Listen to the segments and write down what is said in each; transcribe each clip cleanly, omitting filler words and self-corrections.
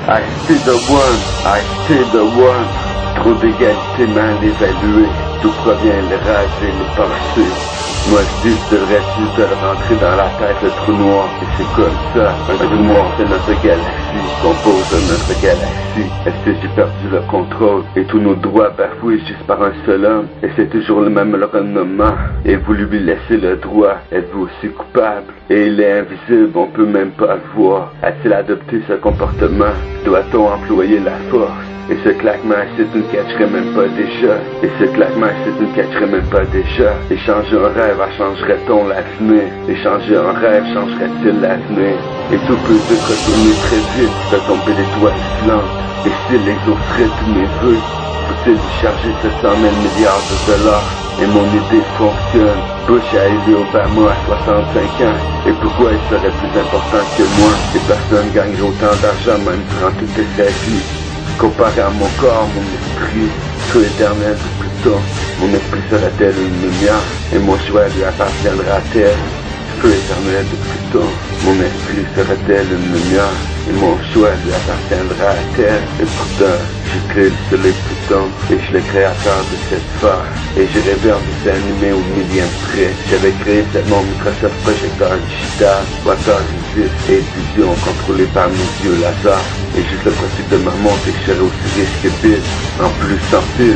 I see the one, I see the one. Trop d'égalité mal évaluée, d'où proviennent les rêves et les pensées. Moi je dis que devrais juste de rentrer dans la tête le trou noir. Et c'est comme ça, un trou noir c'est notre galaxie, compose de notre galaxie. Est-ce que j'ai perdu le contrôle et tous nos droits bafoués juste par un seul homme? Et c'est toujours le même renommement. Et vous lui laissez le droit, êtes-vous aussi coupable? Et il est invisible, on peut même pas le voir. A-t-il adopté ce comportement? Doit-on employer la force? Et ce claquement ici tu ne catcherais même pas déjà. Et ce claquement ici tu ne catcherais même pas déjà. Échanger un rêve, changerait-on l'avenir? Échanger un rêve, changerait-il l'avenir? Et tout peut se retourner très vite, fait tomber des toits filantes. Et s'il exaucerait tous mes vœux, faut-il y charger 700 000 milliards de dollars? Et mon idée fonctionne. Bush a élu Obama à 65 ans. Et pourquoi il serait plus important que moi? Et personne gagne autant d'argent même durant toute sa vie. Comparé à mon corps, mon esprit, feu éternel de Pluton, mon esprit sera-t-elle une lumière, et mon choix lui appartiendra-t-elle? Feu éternel de Pluton, mon esprit sera-t-elle une lumière, et mon choix lui appartiendra-t-elle? Et pourtant, j'ai créé le soleil Pluton, et je suis le créateur de cette sphère, et j'ai rêvé en dessin animé au millième près. J'avais créé mon Microsoft projecteur digital, water resist et vision contrôlée par mes yeux laser. Et juste le principe de ma montre et je serai aussi riche que Bill. En plus sans fil,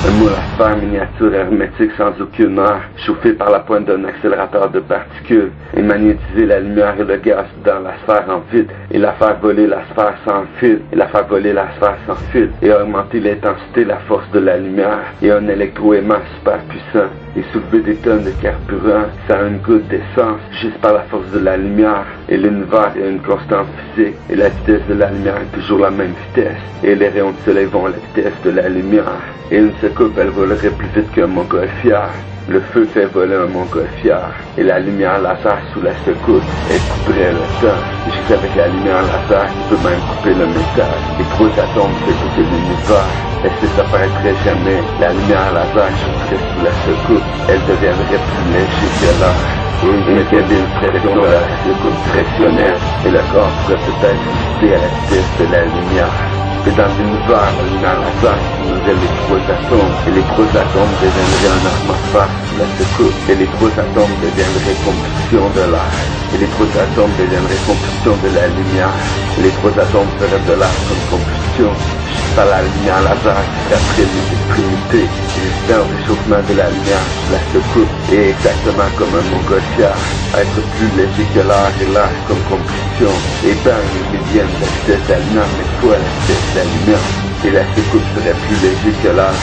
un moule à sphère miniature hermétique sans aucune air, chauffé par la pointe d'un accélérateur de particules, et magnétiser la lumière et le gaz dans la sphère en vide, et la faire voler la sphère sans fil, et augmenter l'intensité, la force de la lumière, et un électroaimant super puissant, et soulever des tonnes de carburant sans une goutte d'essence, juste par la force de la lumière. Et l'univers est une constante physique, et la vitesse de la lumière est toujours la même vitesse, et les rayons de soleil vont à la vitesse de la lumière, et une secoupe elle volerait plus vite qu'un montgolfière. Le feu fait voler un montgolfière, et la lumière laser sous la secoupe, elle couperait le temps. Juste avec la lumière laser, tu peux même couper le métal, et 3 atomes fait couper l'univers. Est-ce que ça paraîtrait jamais? La lumière laser chaufferait sous la secoupe, elle deviendrait plus léger que l'air. Et une cabine pression de la secoupe pressionnelle, et le corps pourrait peut-être visiter à la vitesse de la lumière. Et dans l'univers, la lumière laser stimulerait les 3 atomes, et les 3 atomes deviendraient un atmosphère sous la secoupe, et les 3 atomes deviendraient combustion de l'air, et les 3 atomes deviendraient combustion de la lumière, et les 3 atomes feraient de l'air comme combustion, juste par la lumière laser qui frapperait les extrémités, résistant au réchauffement de la lumière sous la secoupe, et exactement comme un montgolfière, être plus léger que l'air et l'air comme combustion, et bang, les millièmes de la vitesse de la lumière, mais fois la vitesse de la lumière, et la secoupe serait plus léger que l'air,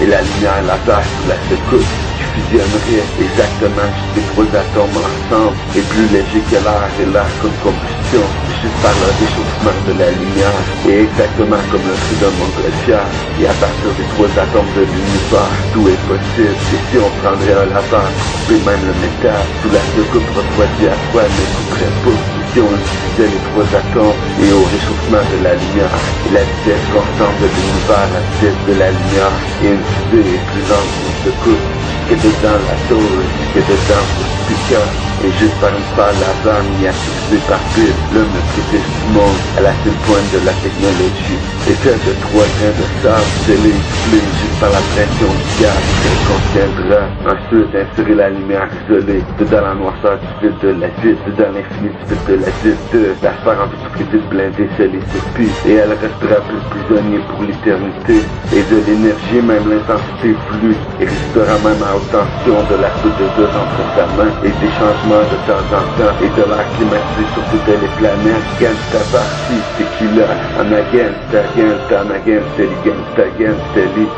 et la lumière laser sous la secoupe qui fusionnerait exactement juste les 3 atomes ensemble, et plus léger que l'air et l'air comme combustion, juste par le réchauffement de la lumière, et exactement comme le feu d'un montgolfière, et à partir des 3 atomes de l'univers, tout est possible. Et si on prendrait un laser, couper même le métal, sous la secoupe refroidie à froid ne couperait pas. Et si on utilisait les 3 atomes et au réchauffement de la lumière, et la vitesse constante de l'univers, la vitesse de la lumière, et une fusée est plus lente qu'une secoupe, jusque dedans la tour, jusque dedans le speaker, et juste par une sphère laser miniaturisée par pile, l'homme le plus riche du monde, à la seule pointe de la technologie, est fait de 3 grains de sable, scellés et soufflés juste par la pression du gaz qu'elle contiendra. Ensuite, insérer la lumière isolée, dedans la noirceur du vide de la ville, dedans l'infini du vide de la ville, de la sphère en vitrine blindée, scellée, s'épie, et elle restera plus prisonnier pour l'éternité, et de l'énergie, même l'intensité voulue, et restera même à haute tension de la goutte de gaz entre sa main, et des changements de temps en temps, et de l'air climatisé sur toutes les planètes. Gangsta party, tequila, en against,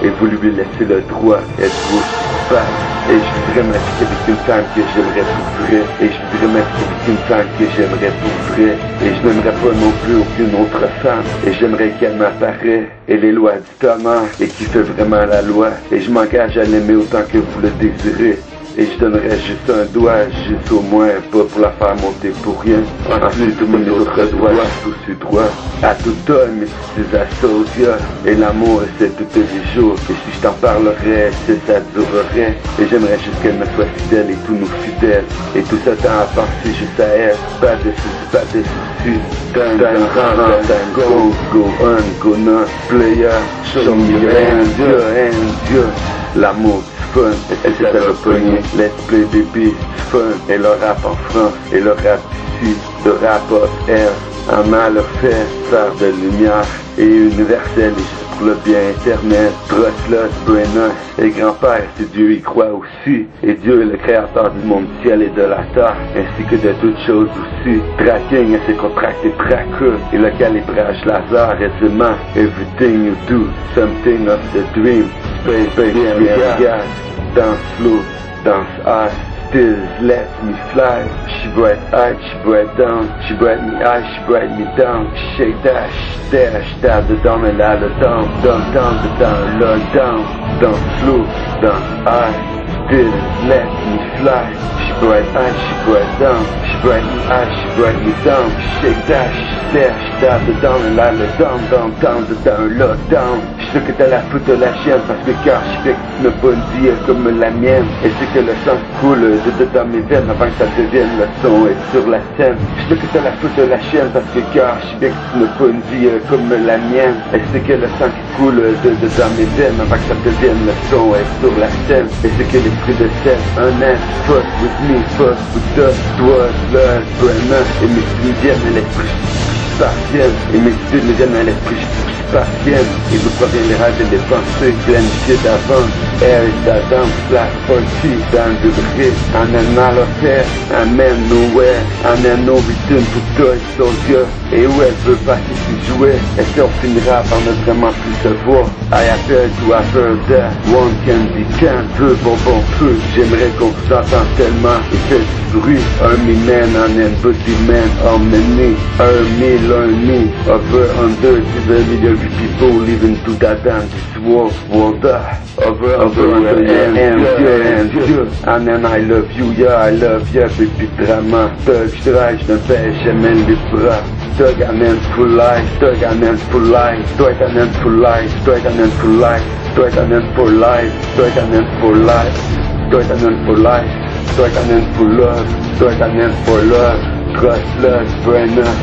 et vous lui laissez le droit, êtes-vous coupable? Et je voudrais m'assister avec une femme que j'aimerais pour vrai, et je voudrais m'assister avec une femme que j'aimerais pour vrai, et je n'aimerais pas non plus aucune autre femme, et j'aimerais qu'elle m'apparaît, et les lois du tonnerre, et qui fait vraiment la loi, et je m'engage à l'aimer autant que vous le désirez. Et je donnerais juste un doigt, juste au moins, pas pour la faire monter pour rien. Ensuite, tous mes autres doigts, tous droit. À tout homme, c'est à Sodia. Et l'amour, c'est tous les jours. Et si je t'en parlerais, ça durerait. Et j'aimerais juste qu'elle me soit fidèle et tous nous fidèles. Et tout ça temps à penser juste à elle. Pas de soucis, pas de soucis. aussi. Time go on, go not player. Show me your hands, l'amour du fun, elle s'est repogné. Let's play baby, fun. Et le rap en France, et le rap d'ici, le rap of air. En a leur fait, faire de lumière et universel, et juste pour le bien éternel. Troslos, Buenos, et grand-père, c'est Dieu y croit aussi. Et Dieu est le créateur du monde, du ciel et de la terre, ainsi que de toutes choses aussi. Tracking et ses contractés traqueux, et le calibrage laser aisément. Everything you do, something of the dream. Space, gas, dance slow, dance high. Still let me fly. She bright high, she bright down. She bright me high, she bright me down. Shake dash, dash, dash dedans, elle a le down, down, dedans, le down. Dance slow, dance high. Still let me fly. She bright high, she bright down. She bright me high, she bright me down. Shake dash, dash dedans, elle a le down, dedans, le down. Je sais que t'as la faute de la chienne parce que car je fais une bonne vie comme la mienne. Et c'est que le sang coule dans mes veines avant que ça devienne le son et sur la scène. Je sais que t'as la faute de la chienne parce que car je fais une bonne vie comme la mienne. Et c'est que le sang qui coule dans mes veines avant que ça devienne le son et sur la scène. Et c'est que l'esprit de sel, un an, fuck with me, fuck with us, toi, love, Brennan. Et mes idées viennent à l'esprit, je parvienne. Et mes idées me viennent à l'esprit, partienne, et vous provient les rêves et les pensées, pleines shit d'avance, air is the dance, flash party, dans le bruit, en animal of air, amen nowhere, en a no return to touch, soldier, et où elle veut passer s'y jouer, et si on finira par ne vraiment plus se voir, I appear to appear that, one can be can, feu, bonbon, feu, j'aimerais qu'on vous entende tellement, et fait du bruit, army man, en body man, harmony, army, learning, over, under, to the million people living through that damn this world, over, and then I love you, yeah, I love you, baby drama, thug, je drive, je ne fais jamais les bras, thug, an end for life, thug, an end for life, thug, an end for life, thug, an end for life, thug, an end for life, thug, an end for life, thug, an end for life, thug, an end for love, thug, an end for love, trust, love, Brennan,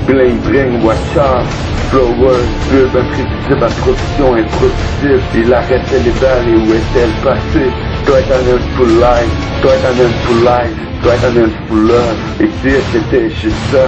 bling, bling, watch out. Flower, pub, imprévisible, introduction, improductible. Il arrêtait les balles et où est-elle passée? Doit être un full life, doit être un full life, doit être un full love. Et si c'était juste ça,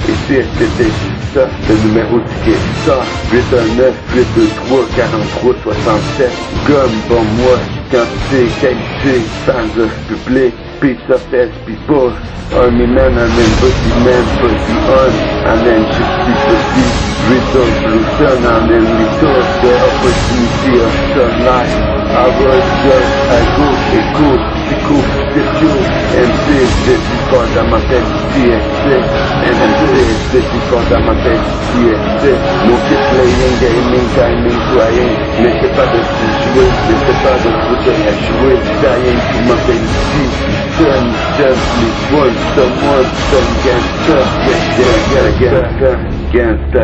et si c'était juste ça, le numéro du quai ça, 819, 823, 43, 67. Gomme, bon moi, quantité, qualité, fans of public, pizza fest, people. Army man, and then body on, and then just be resolution, and then resource the opportunity of sunlight. I work just, I go, c'est cool, MC, je suis fondamental TSC, MC, je suis fondamental TSC, mon kit playing, gaming, timing, soyez, mais c'est pas de tout jouer, mais c'est pas de tout à jouer, dying to mentality, gangsta,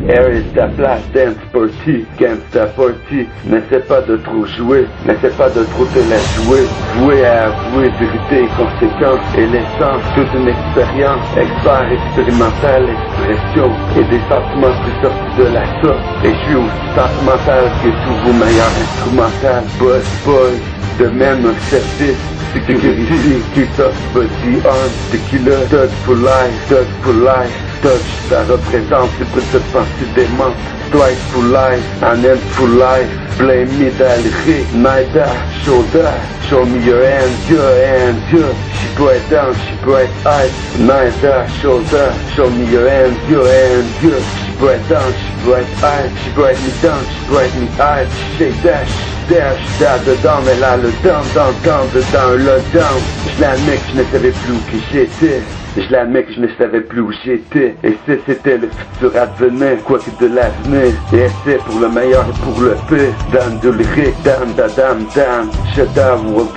air is the blast, dance party, gangsta party, n'essaie pas de trop jouer, n'essaie pas de trop te la jouer, vouer à avouer, vérité et conséquence, et l'essence, toute une expérience, expert, expérimental, expression, et des sentiments plus sortis de la sorte, et je suis aussi sentimental que tous vos meilleurs instrumentales, boy, de même un service, security, keep up, body on, tequila, touch for life, touch, ça représente les bruits de pensée dément, twice for life, an end for life, blame me d'Alri, Naida, show me your hands, she bright down, she bright eyes, Naida, show me your hands, she bright down, she bright eyes, she bright me down, she bright me eyes, shake dash, dedans, mais là le down, dedans, le down, je l'admets que je ne savais plus où que j'étais. Je l'admets que je ne savais plus où j'étais. Et si c'était le futur advenait, quoi que de l'avenir. Et c'est pour le meilleur et pour le pire. Dan de lyrique, dan. Shut down, world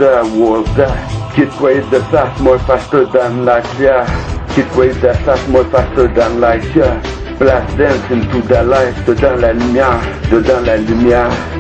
da. Kid quiet the fast, more faster than like yeah. Kid quiet the fast, more faster than like yeah. blast dance into the light, dedans la lumière,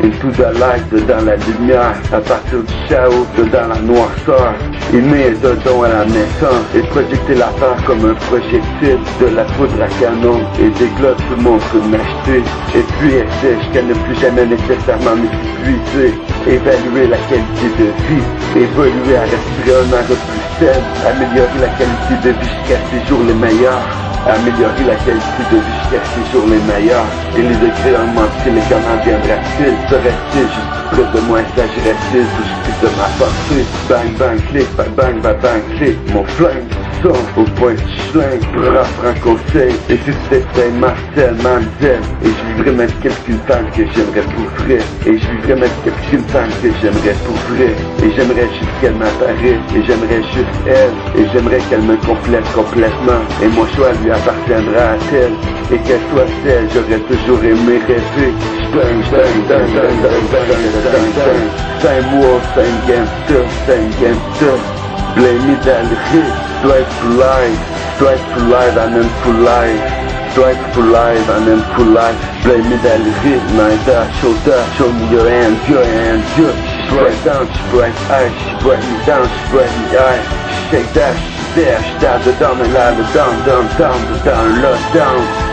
into the light, dedans la lumière, à partir du chaos, dedans la noirceur, aimer est un don à la naissance, et projecter la peur comme un projectile, de la poudre à canon, et des globes tout le monde peut m'acheter, et puis essayer jusqu'à ne plus jamais nécessairement m'épuiser, évaluer la qualité de vie, évoluer à respirer un air plus saine, améliorer la qualité de vie jusqu'à ces jours les meilleurs, améliorer la qualité de vie jusqu'à ces jours les meilleurs, et les degrés augmentent-ils et comment viendra-t-il, serait-il juste près de moi, s'agirait-il tout juste de ma pensée, bang bang clic, bang bang bang bang clic, mon flingue son au point de schlingue, prends un conseil, et si c'était Marcel, Mamselle, et je vivrais même quelqu'une femme que j'aimerais pour vrai, et je vivrais même quelqu'une femme que j'aimerais pour vrai, et j'aimerais juste qu'elle m'apparaisse, et j'aimerais juste elle, et j'aimerais qu'elle me complète complètement, et mon choix lui appartiendra à elle, et qu'elle soit celle, j'aurais toujours aimé rêver, bang bang bang bang bang bang bang bang, same war, same gangster, blame me dans le hit, twice for life, and then for life, twice for life, and then for life, blame me dans le hit, neither, show me your hands, good, she bright down, she bright eyes, she bright me down, she bright me eyes, she shake that, she there, she down the down, and lie the down, lockdown.